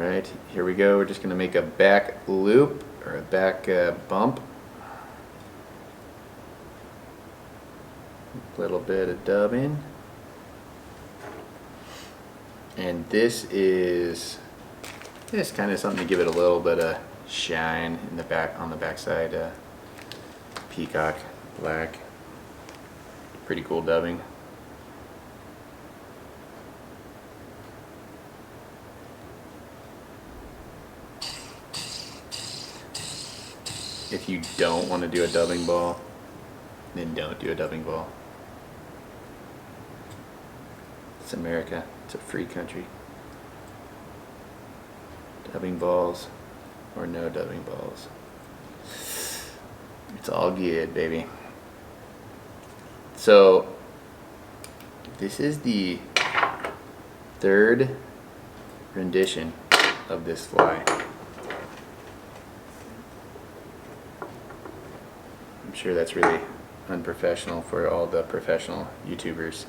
Alright, here we go. We're just going to make a back loop or a back bump. A little bit of dubbing. And this is kind of something to give it a little bit of shine in the back, on the backside. Peacock black. Pretty cool dubbing. If you don't want to do a dubbing ball, then don't do a dubbing ball. It's America. It's a free country. Dubbing balls or no dubbing balls. It's all good, baby. So this is the third rendition of this fly. I'm sure that's really unprofessional for all the professional YouTubers,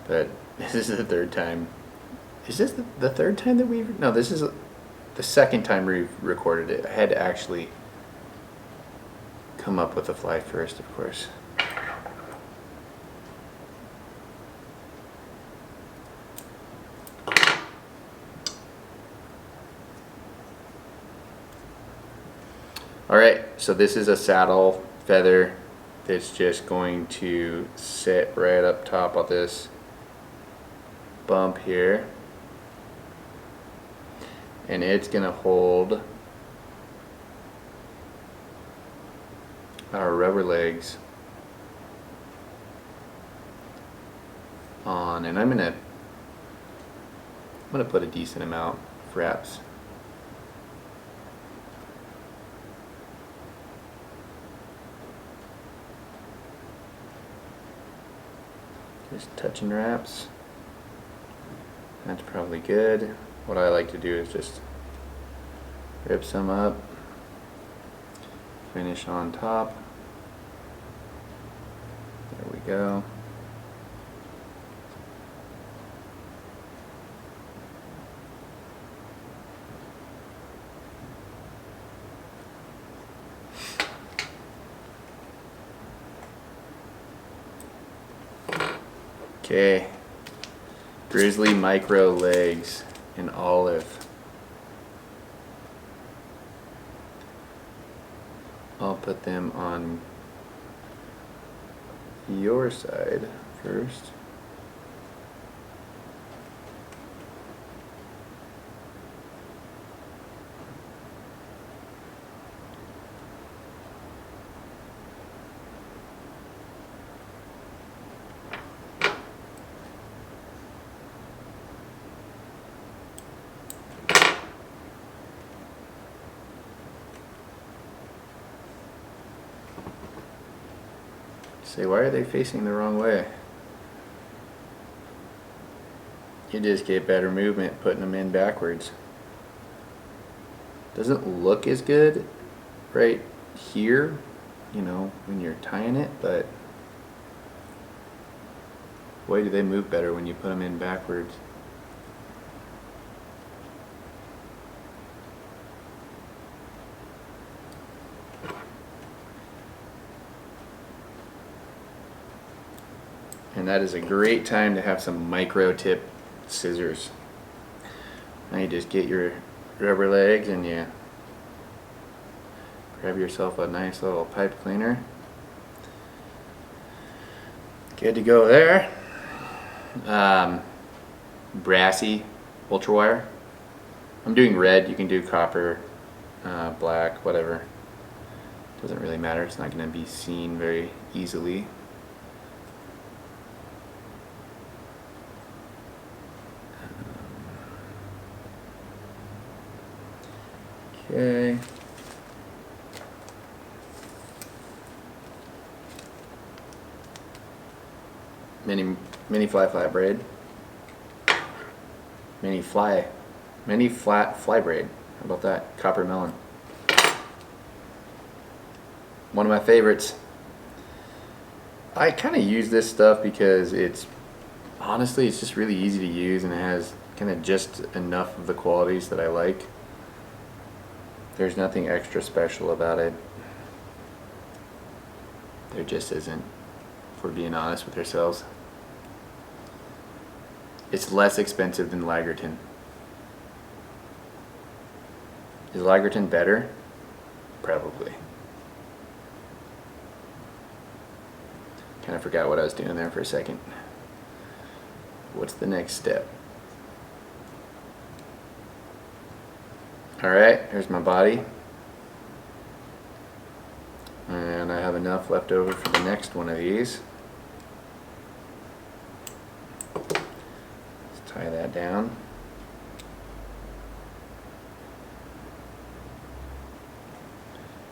but this is the third time. Is this the third time that we've... No, this is the second time we've recorded it. I had to actually come up with the fly first, of course. Alright, so this is a saddle feather that's just going to sit right up top of this bump here, and it's going to hold our rubber legs on, and I'm gonna put a decent amount of wraps. Just touching wraps. That's probably good. What I like to do is just rip some up, finish on top. There we go. Okay, grizzly micro legs in olive. I'll put them on your side first. Say, why are they facing the wrong way? You just get better movement putting them in backwards. Doesn't look as good right here, you know, when you're tying it, but boy, do they move better when you put them in backwards. And that is a great time to have some micro tip scissors. Now you just get your rubber legs and you grab yourself a nice little pipe cleaner. Good to go there. Brassy ultra wire. I'm doing red. You can do copper, black, whatever. Doesn't really matter. It's not going to be seen very easily. Okay. Mini flat braid. Mini flat fly braid. How about that? Copper melon. One of my favorites. I kind of use this stuff because it's honestly it's just really easy to use and it has kind of just enough of the qualities that I like. There's nothing extra special about it. There just isn't, if we're being honest with ourselves. It's less expensive than Lagerton. Is Lagerton better? Probably. Kind of forgot what I was doing there for a second. What's the next step? Alright, here's my body. And I have enough left over for the next one of these. Let's tie that down.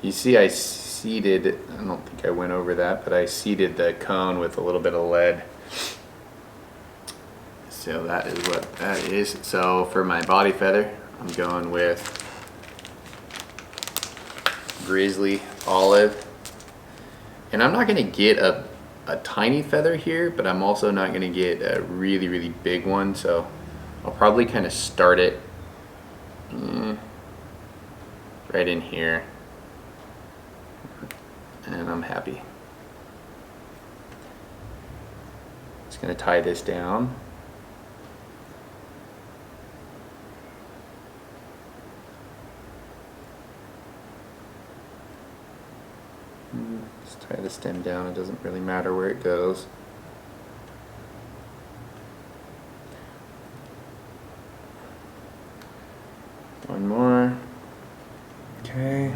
You see I seeded, I don't think I went over that, but I seeded the cone with a little bit of lead. So that is what that is. So for my body feather, I'm going with Grizzly Olive. And I'm not going to get a tiny feather here, but I'm also not going to get a really, really big one. So I'll probably kind of start it right in here. And I'm happy. Just going to tie this down. Just tie the stem down, it doesn't really matter where it goes. One more. Okay.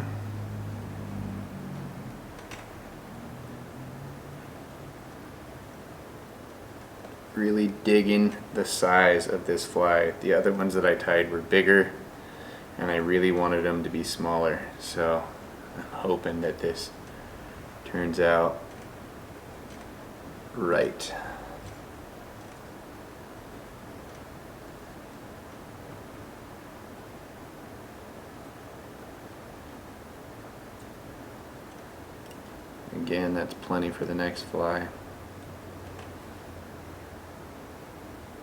Really digging the size of this fly. The other ones that I tied were bigger, and I really wanted them to be smaller. So I'm hoping that this turns out right. Again, that's plenty for the next fly.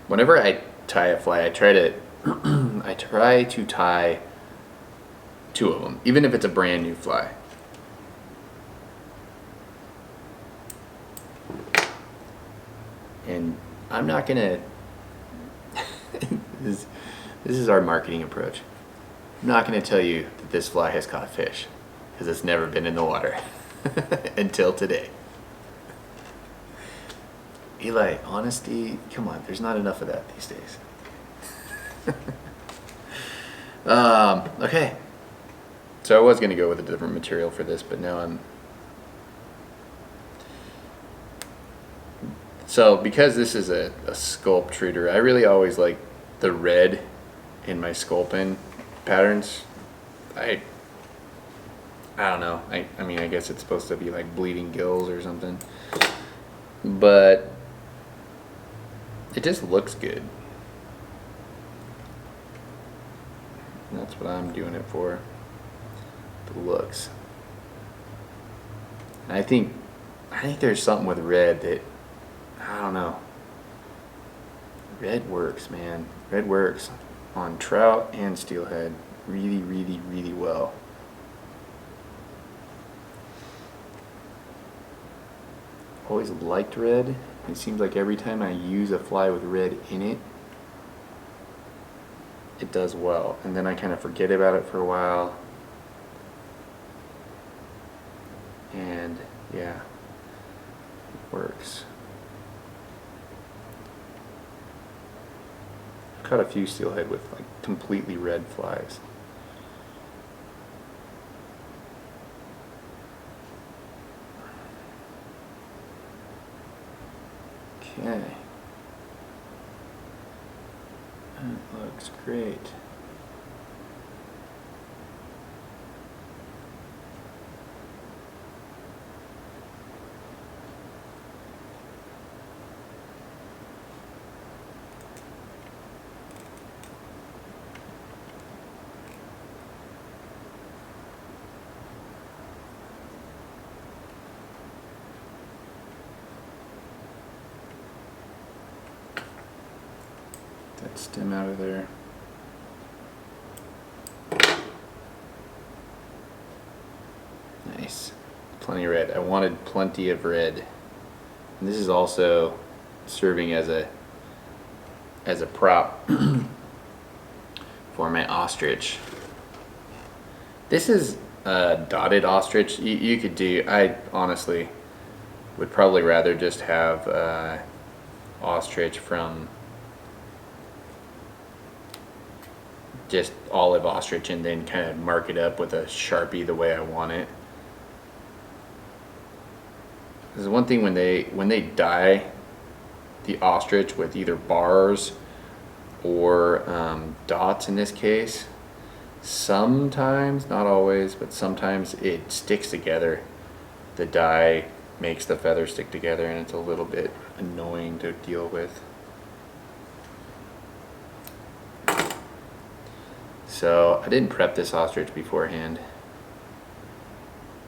Whenever I tie a fly, I try to tie 2 of them, even if it's a brand new fly. And I'm not gonna this is our marketing approach. I'm not gonna tell you that this fly has caught fish, because it's never been in the water until today. Eli, honesty, come on, there's not enough of that these days. Okay. So I was going to go with a different material for this, but now I'm... So because this is a Sculptruder, I really always like the red in my sculpin patterns. I don't know. I mean, I guess it's supposed to be like bleeding gills or something. But it just looks good. And that's what I'm doing it for. The looks. And I think there's something with red that, I don't know. Red works, man. Red works on trout and steelhead really, really, really well. Always liked red. It seems like every time I use a fly with red in it, it does well. And then I kind of forget about it for a while. And yeah, it works. I've caught a few steelhead with like completely red flies. Okay. That looks great. stem out of there. Nice. Plenty of red. I wanted plenty of red. And this is also serving as a prop for my ostrich. This is a dotted ostrich. You could do, I honestly would probably rather just have ostrich from just olive ostrich and then kind of mark it up with a Sharpie the way I want it. There's one thing when they dye the ostrich with either bars or dots in this case, sometimes, not always, but sometimes it sticks together. The dye makes the feather stick together and it's a little bit annoying to deal with. So I didn't prep this ostrich beforehand,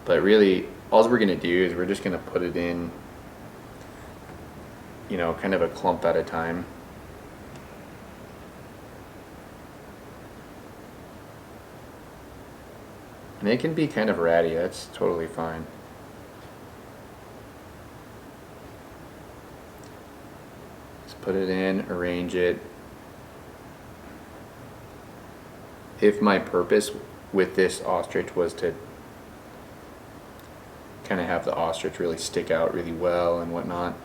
but really all we're gonna do is we're just gonna put it in, you know, kind of a clump at a time. And it can be kind of ratty, that's totally fine. Just put it in, arrange it. If my purpose with this ostrich was to kind of have the ostrich really stick out really well and whatnot,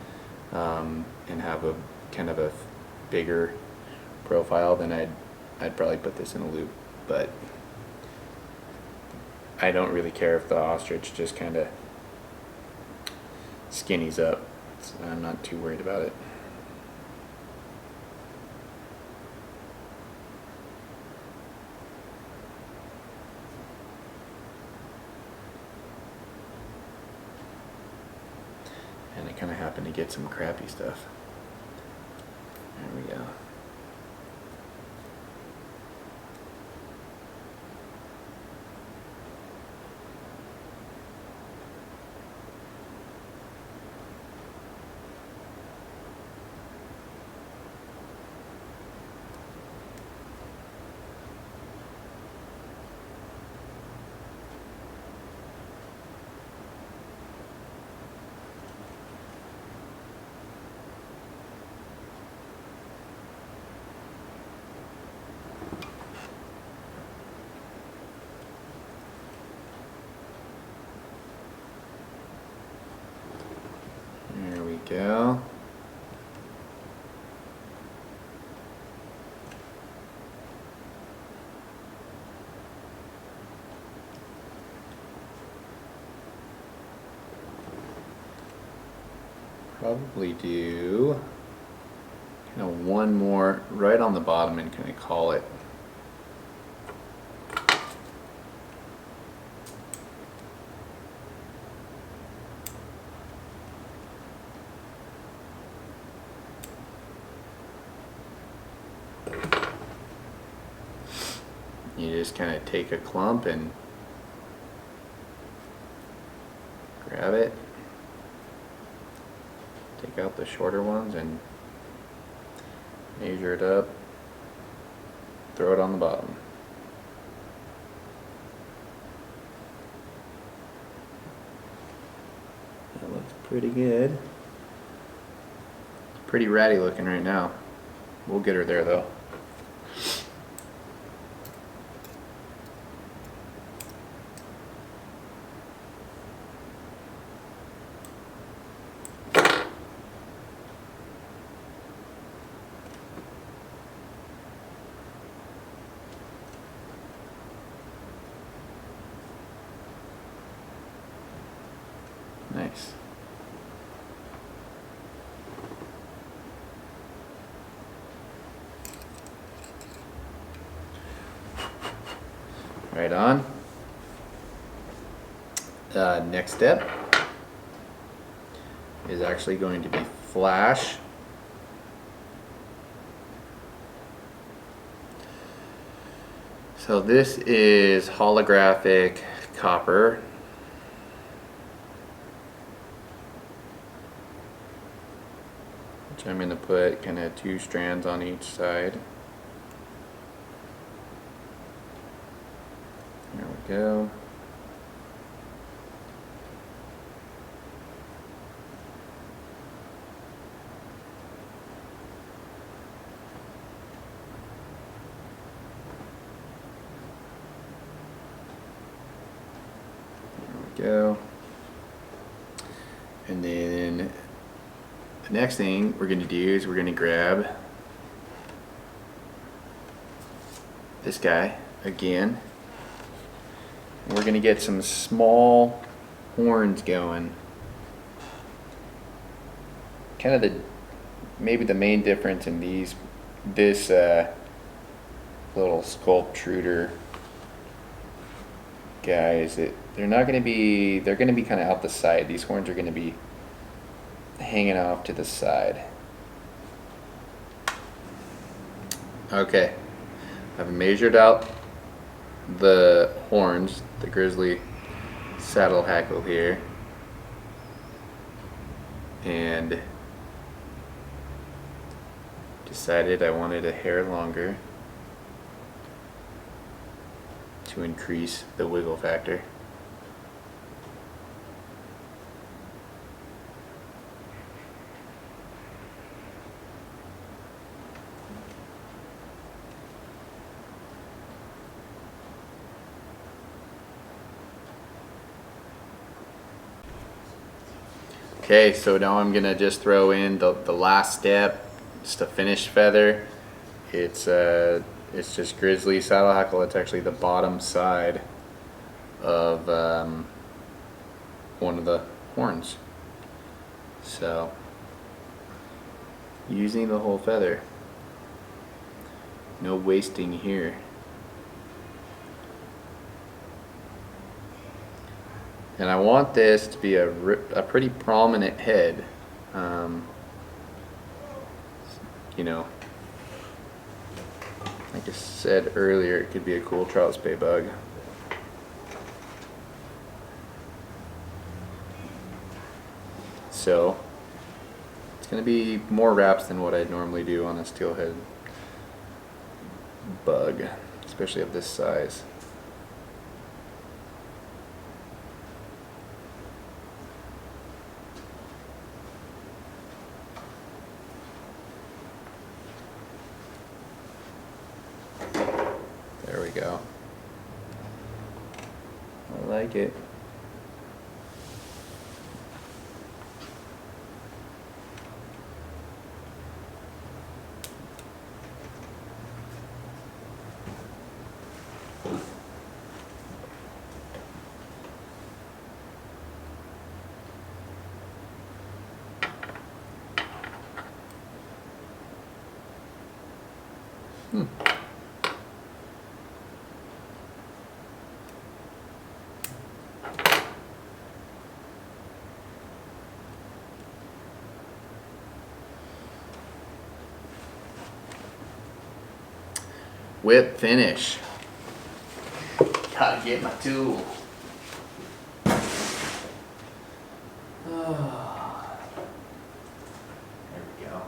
and have a kind of a bigger profile, then I'd probably put this in a loop. But I don't really care if the ostrich just kind of skinnies up. So I'm not too worried about it. And I kind of happen to get some crappy stuff. There we go. There we go. Probably do kind of one more right on the bottom and kind of call it. You just kind of take a clump and grab it, take out the shorter ones and measure it up, throw it on the bottom. That looks pretty good. Pretty ratty looking right now. We'll get her there though. Nice. Right on. Next step is actually going to be flash. So this is holographic copper. Which I'm going to put kind of 2 strands on each side. go. Go. And then the next thing we're going to do is we're going to grab this guy again. And we're going to get some small horns going. Kind of maybe the main difference in this little Sculptruder guy is that they're going to be kind of out the side. These horns are going to be hanging off to the side. Okay, I've measured out the horns, the grizzly saddle hackle here, and decided I wanted a hair longer to increase the wiggle factor. Okay, so now I'm gonna just throw in the last step, just a finished feather. It's just grizzly saddle hackle. It's actually the bottom side of one of the horns. So using the whole feather, no wasting here. And I want this to be a pretty prominent head. You know, like I said earlier, it could be a cool Charles Bay bug. So it's going to be more wraps than what I'd normally do on a steelhead bug, especially of this size. There we go. I like it. Whip finish. Gotta get my tool. Oh. There we go.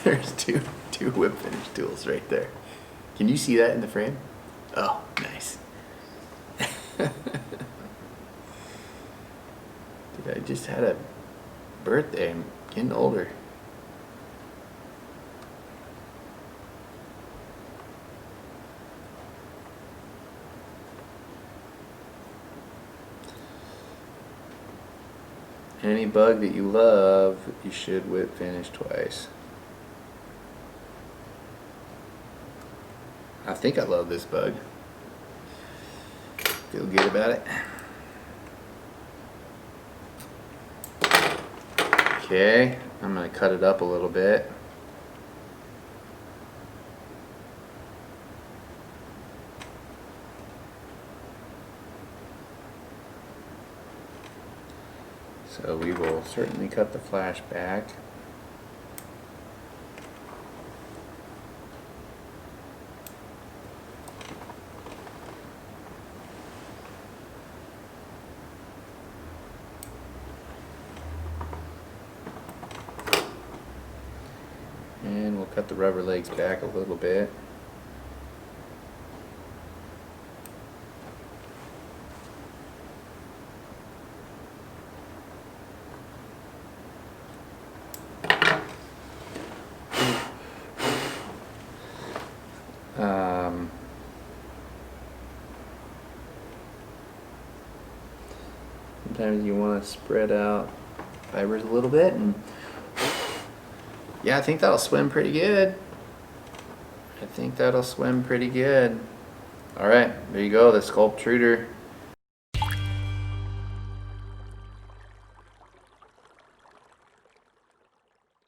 There's two whip finish tools right there. Can you see that in the frame? Oh, nice. Dude, I just had a birthday. I'm getting older. Any bug that you love, you should whip finish twice. I think I love this bug. Feel good about it. Okay, I'm going to cut it up a little bit. So we will certainly cut the flash back. cut the rubber legs back a little bit. Sometimes you want to spread out fibers a little bit, and yeah, I think that'll swim pretty good. I think that'll swim pretty good. All right, there you go, the Sculptruder